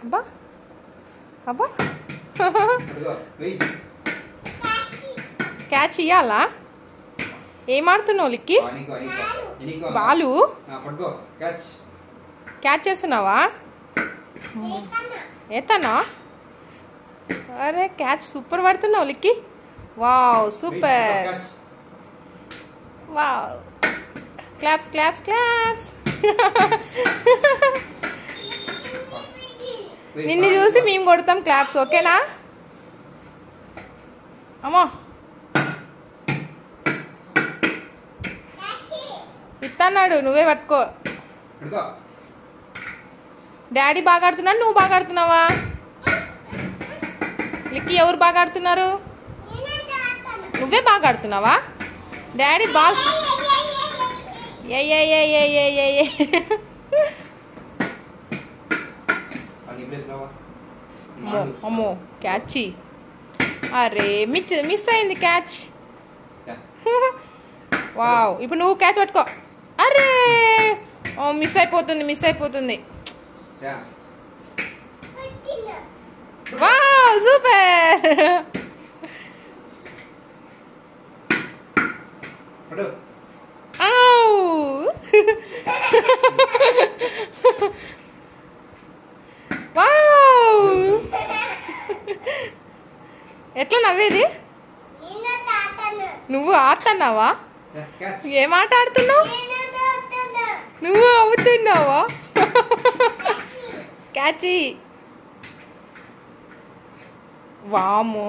అబ్బా అబ్బా క్యాచ్ ఇయ్యాలా? ఏం ఆడుతున్నావు లిక్కి? బాలు క్యాచ్ చేస్తున్నావా? ఏతనా? అరే క్యాచ్ సూపర్ పడుతున్నావు లిక్కి. Wow super. Wow claps claps claps. నిన్ను చూసి మేము కొడతాం క్లాప్స్, ఓకేనా? అమ్మో ఇత్తన్నాడు, నువ్వే పట్టుకో. డాడీ బాగా ఆడుతున్నాడు, నువ్వు బాగా ఆడుతున్నావా? లిక్కి ఎవరు బాగా ఆడుతున్నారు? నువ్వే బాగా ఆడుతున్నావా? డాడీ బాల్ అమ్మో క్యాచ్. అరే మిస్ అయింది క్యాచ్. వావ్ ఇప్పుడు నువ్వు క్యాచ్ పట్టుకో. అరే మిస్ అయిపోతుంది. Wow super. ఎట్లా నవ్వేది? నువ్వు ఆడుతున్నావా? ఏం ఆట ఆడుతున్నావు? నువ్వు అవుతున్నావా? క్యాచ్. వామో